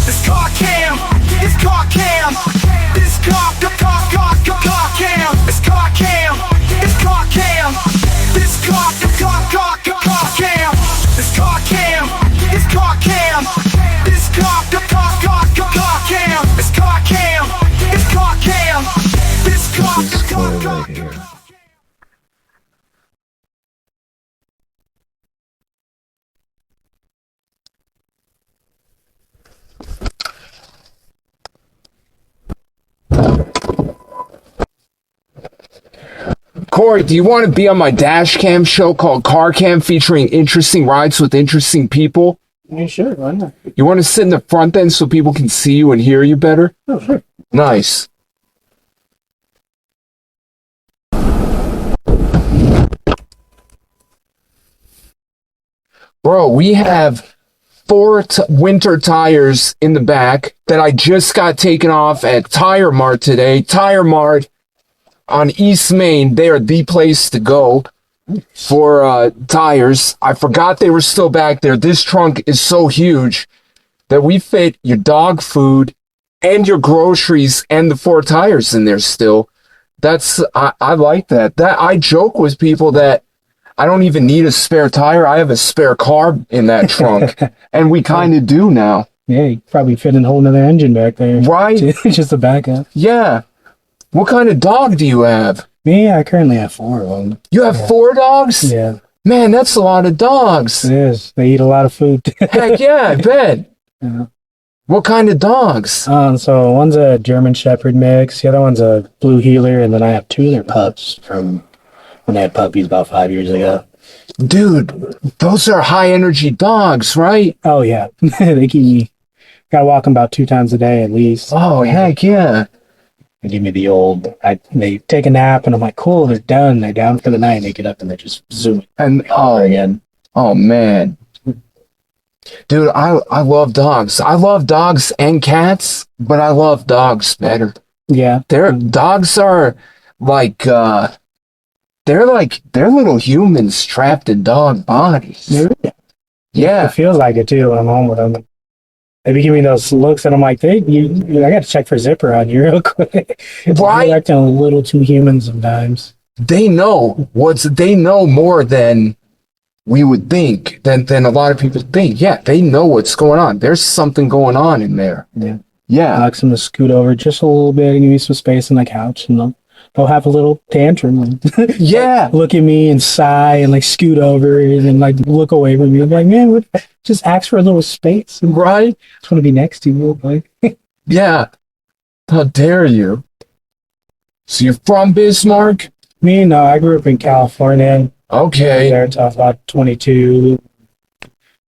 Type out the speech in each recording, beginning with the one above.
It's CarCam. It's CarCam. It's CarCam. It's CarCam. It's CarCam. It's CarCam. It's CarCam. It's CarCam. It's CarCam. It's CarCam. It's CarCam. It's CarCam. Corey, do you want to be on my dash cam show called CarCam featuring interesting rides with interesting people? Yeah, sure, why not? You want to sit in the front then so people can see you and hear you better? Oh, sure. Nice. Bro, we have 4 winter tires in the back that I just got taken off at Tire Mart today. Tire Mart on East Main, they are the place to go for tires. I forgot they were still back there. This trunk is so huge that we fit your dog food and your groceries and the 4 tires in there still. I like that. I joke with people that I don't even need a spare tire. I have a spare car in that trunk. And we kind of do now. Yeah, you probably fit in a whole nother engine back there. Right? Just a backup. Yeah. What kind of dog do you have? Me, I currently have 4 of them. You have 4 dogs? Yeah. Man, that's a lot of dogs. It is. They eat a lot of food. Heck yeah, I bet. Yeah. What kind of dogs? So one's a German Shepherd mix, the other one's a Blue Heeler, and then I have 2 of their pups from when they had puppies about 5 years ago. Dude, those are high energy dogs, right? Oh, yeah. They keep me, gotta walk them about 2 times a day at least. Oh, heck yeah. They give me the old, they take a nap, and I'm like, cool, they're done. They're down for the night, and they get up, and they just zoom And again. Oh, man. Dude, I love dogs. I love dogs and cats, but I love dogs better. Yeah. Dogs are like, they're little humans trapped in dog bodies. Yeah. It feels like it, too, when I'm home with them. They be giving me those looks, and I'm like, I got to check for zipper on you real quick. Right? They're acting a little too human sometimes. They know more than we would think, than a lot of people think. Yeah, they know what's going on. There's something going on in there. Yeah. Yeah. I ask them to scoot over just a little bit and give me some space on the couch, and they'll have a little tantrum. Yeah. Look at me and sigh and like scoot over and then like look away from me. I'm like, man, just ask for a little space. Right? I just want to be next to you. Like, Yeah. How dare you? So you're from Bismarck? me, no, I grew up in California. Okay. There until I was about 22.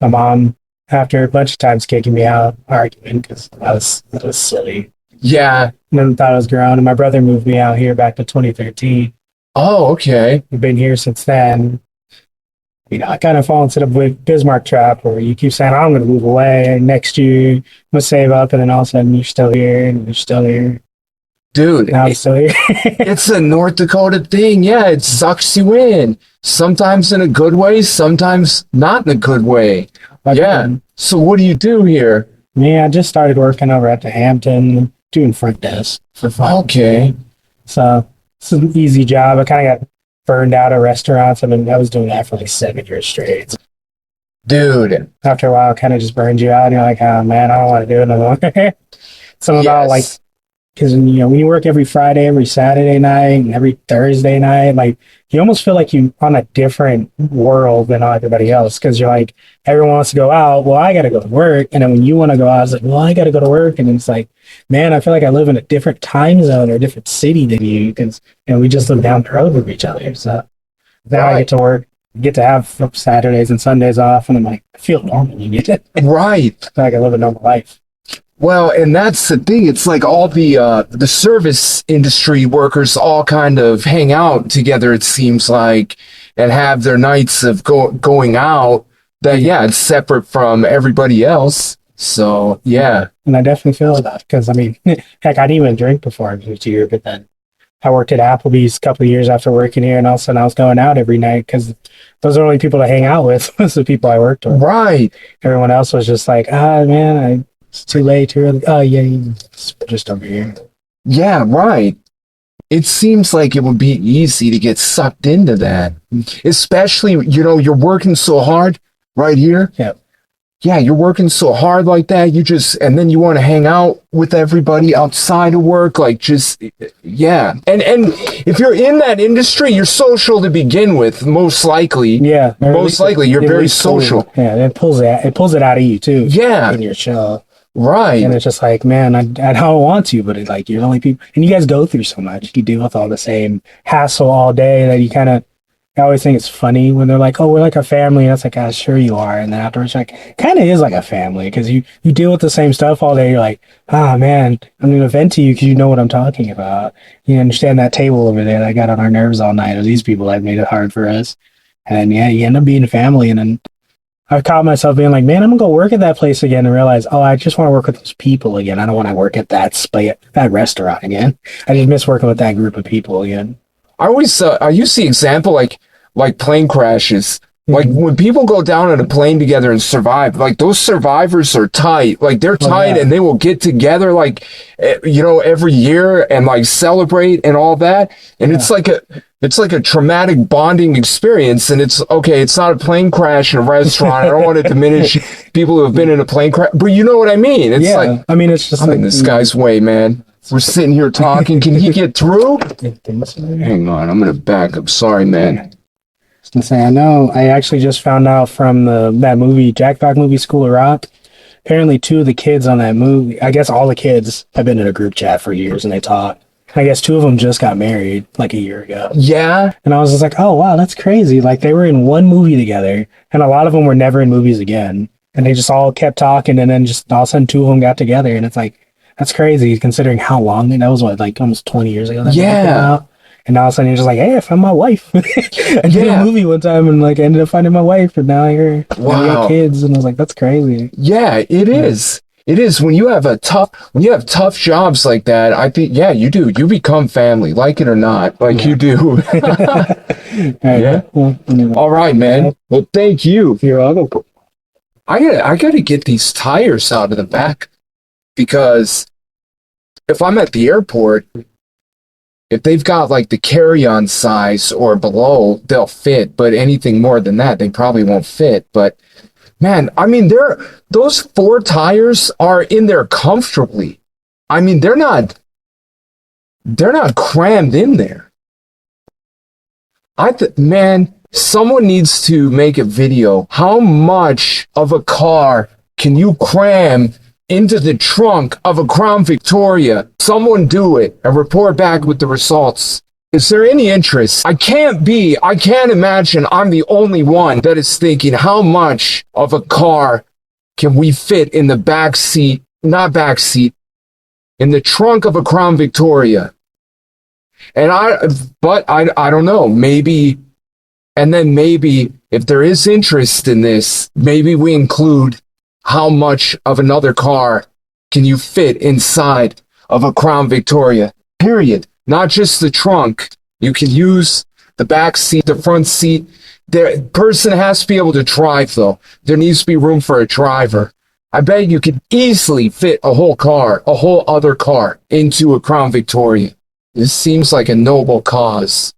My mom, after a bunch of times kicking me out, arguing because I was silly. Yeah. And then thought I was grown. And my brother moved me out here back to 2013. Oh, okay. We've been here since then. I kind of fall into the Bismarck trap where you keep saying, I'm going to move away next year. I'm going to save up. And then all of a sudden you're still here and you're still here. Dude, Now I'm still here. it's a North Dakota thing. Yeah, it sucks you in. Sometimes in a good way, sometimes not in a good way. Yeah. So what do you do here? I just started working over at the Hampton, doing front desk for fun. Okay. So it's an easy job. I kind of got burned out at restaurants. I was doing that for like 7 years straight. Dude. After a while, it kind of just burns you out. And you're like, oh man, I don't want to do it no more. Something about like, because when you work every Friday, every Saturday night, and every Thursday night, like you almost feel like you're on a different world than everybody else. Because you're like, everyone wants to go out. Well, I got to go to work. And then when you want to go out, it's like, well, I got to go to work. And it's like, man, I feel like I live in a different time zone or a different city than you. Because we just live down the road with each other. So now I get to work, get to have Saturdays and Sundays off, and I'm like, I feel normal. You get it, Right. I feel like I live a normal life. Well, and that's the thing. It's like all the service industry workers all kind of hang out together, it seems like, and have their nights of going out that, yeah, it's separate from everybody else. So, yeah. And I definitely feel that because, heck, I didn't even drink before I moved here, but then I worked at Applebee's a couple of years after working here, and all of a sudden I was going out every night because those are the only people to hang out with, was the people I worked with. Right. Everyone else was just like, man, It's too late, too early. Oh, yeah, it's just over here. Yeah, right. It seems like it would be easy to get sucked into that. Especially, you're working so hard right here. Yeah. Yeah, you're working so hard like that. And then you want to hang out with everybody outside of work. Yeah. And if you're in that industry, you're social to begin with, most likely. Yeah. Most likely, you're very social. Yeah, it pulls it out of you, too. Yeah. In your shell. Right. And it's just like, man, I don't want to, but you're the only people. And you guys go through so much. You deal with all the same hassle all day that I always think it's funny when they're like, oh, we're like a family. And it's like, sure you are. And then afterwards, kind of is like a family because you deal with the same stuff all day. You're like, man, I'm going to vent to you because you know what I'm talking about. You understand that table over there that got on our nerves all night, or these people that made it hard for us. And then, yeah, you end up being a family. And then I've caught myself being like, man, I'm going to go work at that place again and realize, I just want to work with those people again. I don't want to work at that restaurant again. I just miss working with that group of people again. I use the example like plane crashes. Like when people go down on a plane together and survive, like those survivors are tight. Like they're tight and they will get together every year and celebrate and all that. And it's like a traumatic bonding experience. And it's not a plane crash in a restaurant. I don't want to diminish people who have been in a plane crash, but you know what I mean? It's it's just I'm in this guy's way, man. We're sitting here talking. Can he get through? Hang on, I'm gonna back up. Sorry, man. I know. I actually just found out from that movie, Jack Black movie, School of Rock. Apparently, 2 of the kids on that movie, I guess all the kids have been in a group chat for years and they talk. I guess 2 of them just got married a year ago. Yeah. And I was just like, oh, wow, that's crazy. They were in one movie together and a lot of them were never in movies again. And they just all kept talking and then just all of a sudden 2 of them got together. And it's that's crazy considering how long that was, almost 20 years ago. Yeah. And all of a sudden you're just like, hey, I found my wife. I did a movie one time and ended up finding my wife and now we got kids. And I was like, that's crazy. Yeah, it is. It is when you have tough jobs like that. I think, you do. You become family, like it or not, you do. Yeah. Well, anyway. All right, man. Well, thank you. You're welcome. I gotta get these tires out of the back because if I'm at the airport, if they've got the carry-on size or below, they'll fit. But anything more than that, they probably won't fit. But man, I mean, those 4 tires are in there comfortably. I mean, they're not crammed in there. Man, someone needs to make a video. How much of a car can you cram into the trunk of a Crown Victoria? Someone do it and report back with the results. Is there any interest? I can't imagine I'm the only one that is thinking, how much of a car can we fit in the in the trunk of a Crown Victoria? And I don't know, maybe if there is interest in this, maybe we include how much of another car can you fit inside of a Crown Victoria, period. Not just the trunk. You can use the back seat, the front seat. The person has to be able to drive, though. There needs to be room for a driver. I bet you could easily fit a whole other car, into a Crown Victoria. This seems like a noble cause.